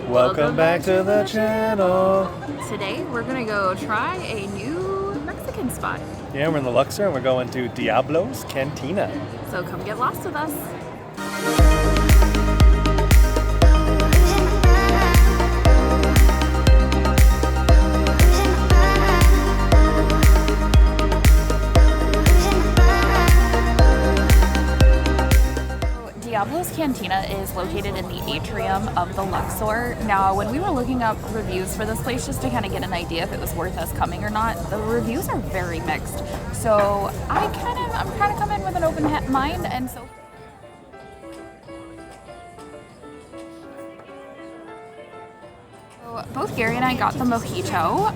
Welcome back to the channel. Today we're gonna go try a new Mexican spot. Yeah, we're in the Luxor and we're going to Diablo's Cantina. So come get lost with us. Diablo's Cantina is located in the atrium of the Luxor. Now, when we were looking up reviews for this place just to kind of get an idea if it was worth us coming or not, the reviews are very mixed. So I'm kind of coming with an open mind, and so both Gary and I got the mojito,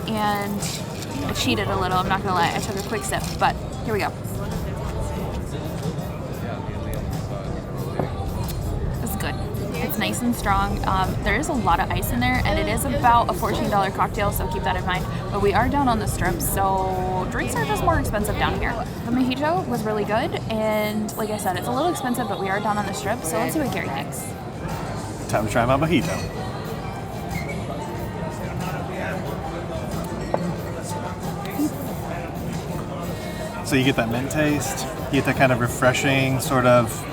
and I cheated a little. I'm not gonna lie, I took a quick sip, but here we go. It's nice and strong. There is a lot of ice in there, and it is about a $14 cocktail, so keep that in mind. But we are down on the strip, so drinks are just more expensive down here. The mojito was really good, and like I said, it's a little expensive, but we are down on the strip, so let's see what Gary thinks. Time to try my mojito. So you get that mint taste, you get that kind of refreshing sort of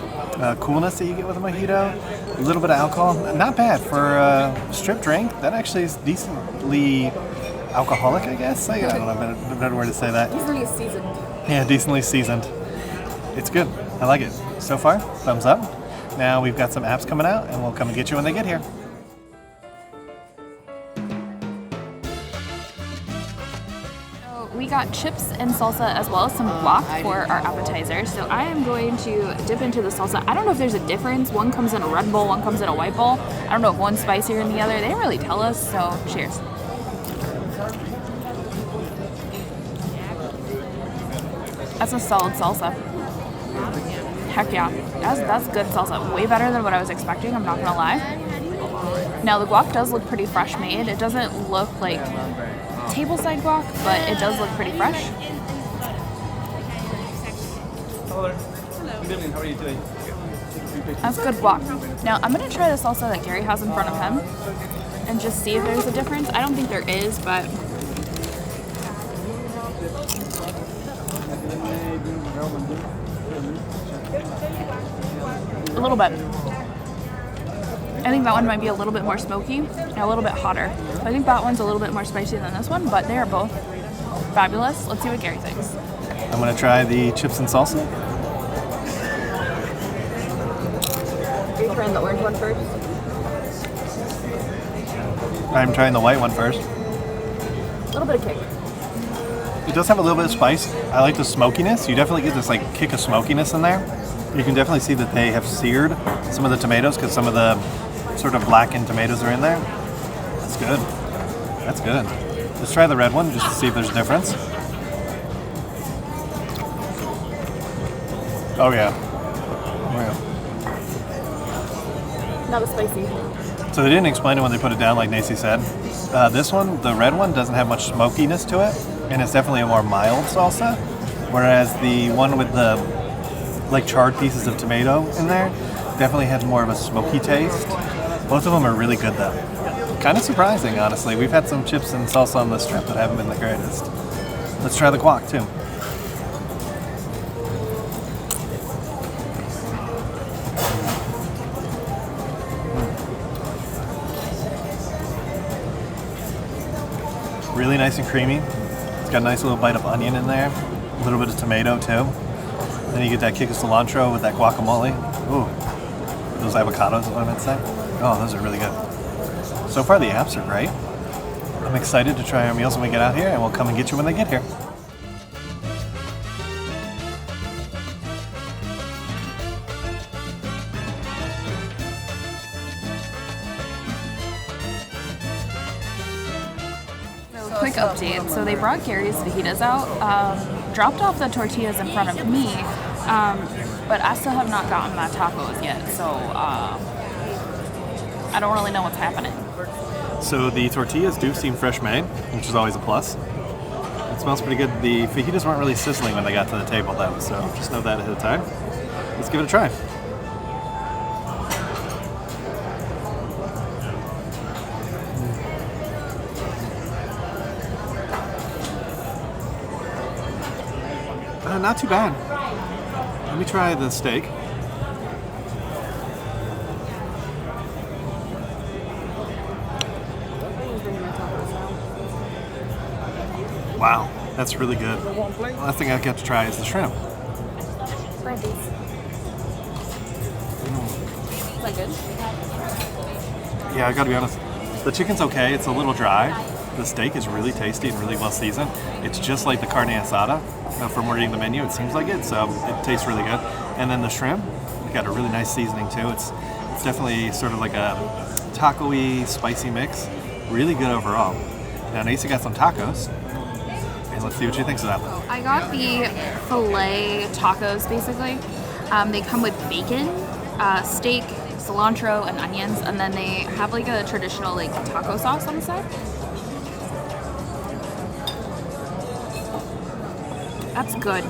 coolness that you get with a mojito. A little bit of alcohol, not bad for a strip drink. That actually is decently alcoholic, I guess. I don't know a better word to say that. Decently seasoned. Yeah, decently seasoned. It's good. I like it. So far, thumbs up. Now we've got some apps coming out, and we'll come and get you when they get here. We got chips and salsa as well as some guac for our appetizers. So I am going to dip into the salsa. I don't know if there's a difference. One comes in a red bowl, one comes in a white bowl. I don't know if one's spicier than the other. They didn't really tell us, so cheers. That's a solid salsa. Heck yeah. That's good salsa. Way better than what I was expecting, I'm not gonna lie. Now the guac does look pretty fresh made. It doesn't look like tableside guac, but it does look pretty fresh. Hello. Good evening. How are you doing? That's good guac. Now I'm gonna try the salsa that Gary has in front of him and just see if there's a difference. I don't think there is, but a little bit. I think that one might be a little bit more smoky and a little bit hotter. I think that one's a little bit more spicy than this one, but they are both fabulous. Let's see what Gary thinks. I'm going to try the chips and salsa. Are you trying the orange one first? I'm trying the white one first. A little bit of kick. It does have a little bit of spice. I like the smokiness. You definitely get this like kick of smokiness in there. You can definitely see that they have seared some of the tomatoes because some of the sort of blackened tomatoes are in there. That's good. That's good. Let's try the red one just to see if there's a difference. Oh yeah. Oh yeah. Not as spicy. So they didn't explain it when they put it down, like Nacy said. This one, the red one, doesn't have much smokiness to it, and it's definitely a more mild salsa. Whereas the one with the like charred pieces of tomato in there definitely has more of a smoky taste. Both of them are really good though. Kind of surprising, honestly. We've had some chips and salsa on the strip that haven't been the greatest. Let's try the guac too. Really nice and creamy. It's got a nice little bite of onion in there. A little bit of tomato too. Then you get that kick of cilantro with that guacamole. Ooh, those avocados is what I meant to say. Oh, those are really good. So far the apps are great. I'm excited to try our meals when we get out here, and we'll come and get you when they get here. Quick update. So they brought Gary's fajitas out, dropped off the tortillas in front of me, but I still have not gotten my tacos yet, so I don't really know what's happening. So the tortillas do seem fresh made, which is always a plus. It smells pretty good. The fajitas weren't really sizzling when they got to the table though, so just know that ahead of time. Let's give it a try. Not too bad. Let me try the steak. Wow, that's really good. The last thing I get to try is the shrimp. Try these. Is that good? Yeah, I gotta be honest. The chicken's okay. It's a little dry. The steak is really tasty and really well seasoned. It's just like the carne asada from reading the menu. It seems like it, so it tastes really good. And then the shrimp, got a really nice seasoning too. It's definitely sort of like a taco-y, spicy mix. Really good overall. Now, Nacy got some tacos. And let's see what she thinks of that. I got the filet tacos, basically. They come with bacon, steak, cilantro, and onions, and then they have like a traditional like taco sauce on the side. That's good.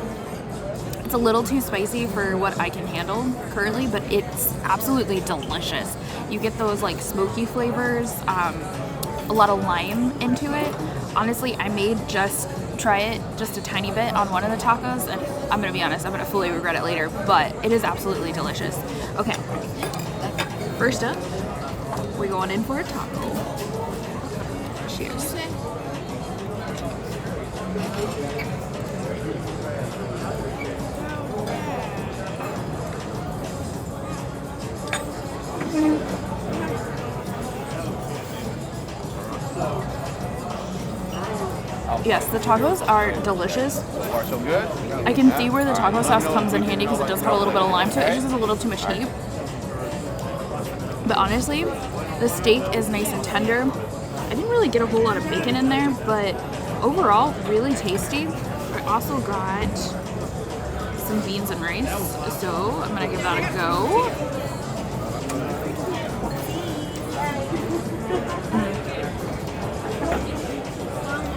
It's a little too spicy for what I can handle currently, but it's absolutely delicious. You get those like smoky flavors, a lot of lime into it. Honestly, I may just try it just a tiny bit on one of the tacos, and I'm gonna be honest, I'm gonna fully regret it later, but it is absolutely delicious. Okay, first up, we're going in for a taco. Cheers. Yes, the tacos are delicious. I can see where the taco sauce comes in handy because it does have a little bit of lime to it. It just has a little too much heat. But honestly, the steak is nice and tender. I didn't really get a whole lot of bacon in there, but overall, really tasty. I also got some beans and rice, so I'm gonna give that a go.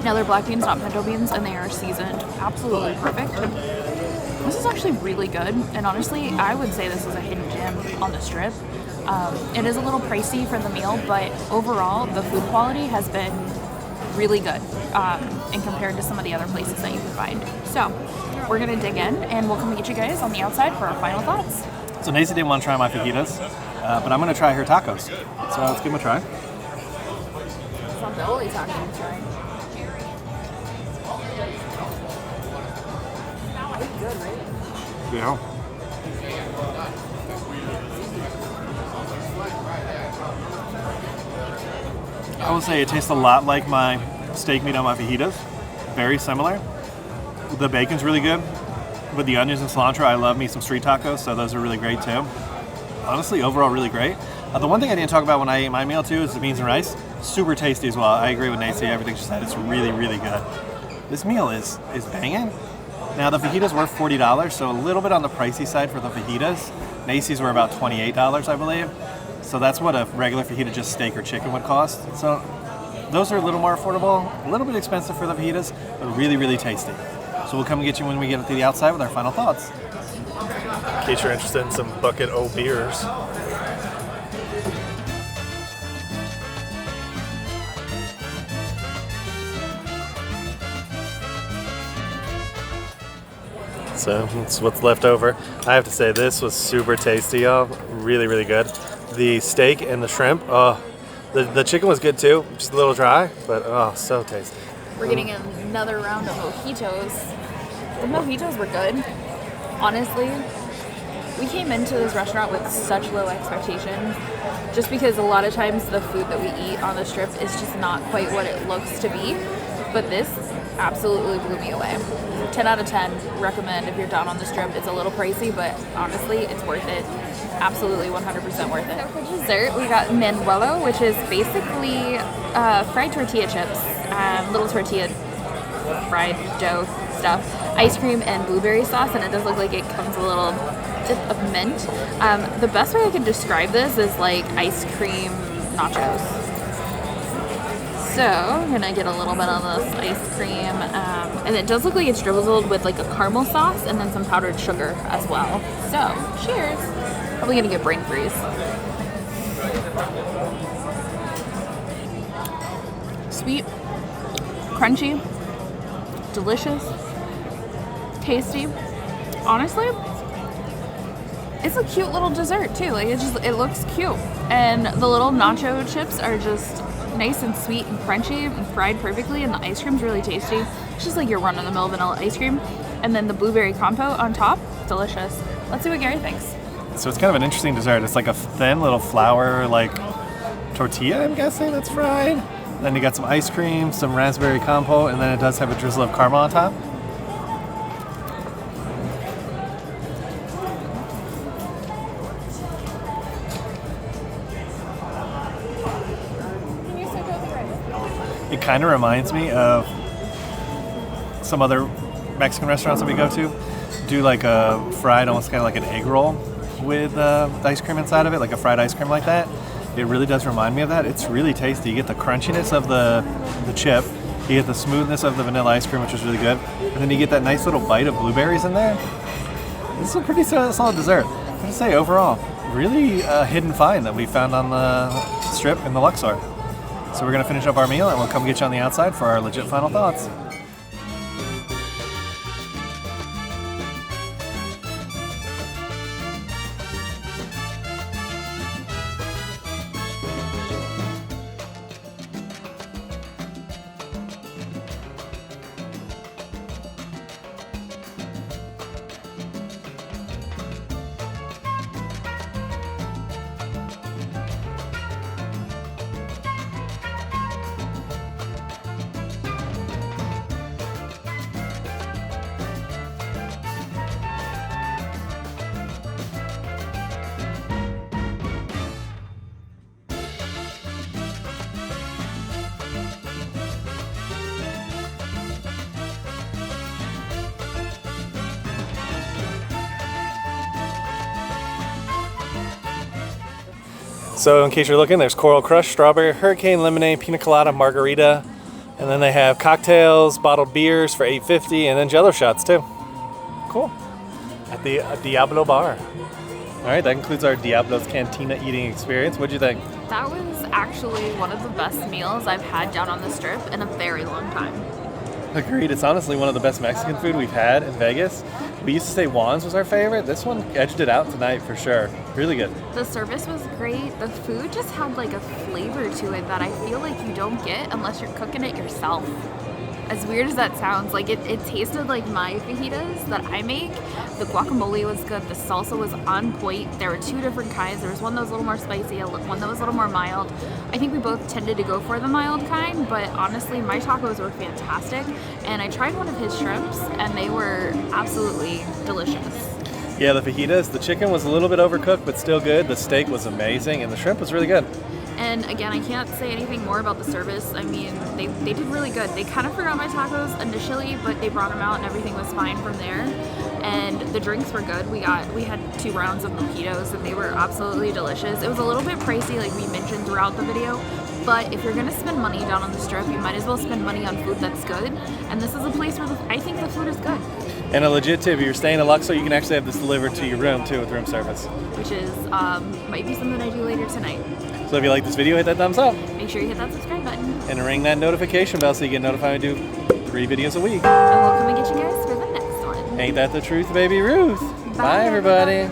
Now they're black beans, not pinto beans, and they are seasoned absolutely perfect. This is actually really good, and honestly, I would say this is a hidden gem on the Strip. It is a little pricey for the meal, but overall, the food quality has been really good in compared to some of the other places that you can find. So, we're gonna dig in, and we'll come get you guys on the outside for our final thoughts. So Nacy didn't want to try my fajitas, but I'm gonna try her tacos. So let's give them a try. It's not the only taco I'm trying. Good, right? Yeah. I would say it tastes a lot like my steak meat on my fajitas. Very similar. The bacon's really good. With the onions and cilantro, I love me some street tacos, so those are really great too. Honestly, overall, really great. The one thing I didn't talk about when I ate my meal too is the beans and rice. Super tasty as well. I agree with Nacy, everything she said. It's really, really good. This meal is banging. Now, the fajitas were $40, so a little bit on the pricey side for the fajitas. Nacy's were about $28, I believe. So that's what a regular fajita, just steak or chicken, would cost. So those are a little more affordable, a little bit expensive for the fajitas, but really, really tasty. So we'll come and get you when we get to the outside with our final thoughts. In case you're interested in some bucket O beers. So that's what's left over. I have to say, this was super tasty, y'all. Really, really good. The steak and the shrimp, oh, the chicken was good too, just a little dry, but oh, so tasty. We're getting another round of mojitos. The mojitos were good. Honestly, we came into this restaurant with such low expectations, just because a lot of times the food that we eat on the Strip is just not quite what it looks to be. But this absolutely blew me away. 10 out of 10, recommend if you're down on the Strip. It's a little pricey, but honestly, it's worth it. Absolutely 100% worth it. For dessert, we got menudo, which is basically fried tortilla chips, little tortilla fried dough stuff, ice cream and blueberry sauce, and it does look like it comes with a little dip of mint. The best way I can describe this is like ice cream nachos. So I'm gonna get a little bit of this ice cream, and it does look like it's drizzled with like a caramel sauce and then some powdered sugar as well. So cheers. Probably gonna get brain freeze. Sweet, crunchy, delicious, tasty. Honestly, it's a cute little dessert too. Like it looks cute. And the little nacho chips are just nice and sweet and crunchy and fried perfectly, and the ice cream's really tasty. It's just like your run-of-the-mill vanilla ice cream. And then the blueberry compote on top, delicious. Let's see what Gary thinks. So it's kind of an interesting dessert. It's like a thin little flour like tortilla, I'm guessing, that's fried. Then you got some ice cream, some raspberry compote, and then it does have a drizzle of caramel on top. It kind of reminds me of some other Mexican restaurants that we go to. Do like a fried, almost kind of like an egg roll with ice cream inside of it, like a fried ice cream like that. It really does remind me of that. It's really tasty. You get the crunchiness of the chip, you get the smoothness of the vanilla ice cream, which is really good, and then you get that nice little bite of blueberries in there. This is a pretty solid dessert. I'm gonna say overall, really hidden find that we found on the strip in the Luxor. So we're gonna finish up our meal and we'll come get you on the outside for our legit final thoughts. So in case you're looking, there's Coral Crush, Strawberry Hurricane, Lemonade, Pina Colada, Margarita, and then they have cocktails, bottled beers for $8.50, and then Jello shots too. Cool. At the Diablo bar. All right, that concludes our Diablo's Cantina eating experience. What'd you think? That was actually one of the best meals I've had down on the strip in a very long time. Agreed. It's honestly one of the best Mexican food we've had in Vegas. We used to say Juan's was our favorite. This one edged it out tonight for sure. Really good. The service was great. The food just had like a flavor to it that I feel like you don't get unless you're cooking it yourself. As weird as that sounds, like it tasted like my fajitas that I make. The guacamole was good. The salsa was on point. There were two different kinds. There was one that was a little more spicy, one that was a little more mild. I think we both tended to go for the mild kind, but honestly, my tacos were fantastic. And I tried one of his shrimps, and they were absolutely delicious. Yeah, the fajitas, the chicken was a little bit overcooked, but still good. The steak was amazing, and the shrimp was really good. And again, I can't say anything more about the service. I mean, they did really good. They kind of forgot my tacos initially, but they brought them out and everything was fine from there. And the drinks were good. We had 2 rounds of mojitos and they were absolutely delicious. It was a little bit pricey, like we mentioned throughout the video, but if you're gonna spend money down on the strip, you might as well spend money on food that's good. And this is a place where I think the food is good. And a legit tip, if you're staying in Luxor, you can actually have this delivered to your room too with room service. Which is, might be something I do later tonight. So if you like this video, hit that thumbs up. Make sure you hit that subscribe button. And ring that notification bell so you get notified when we do 3 videos a week. And we'll come and get you guys for the next one. Ain't that the truth, baby Ruth? Bye everybody.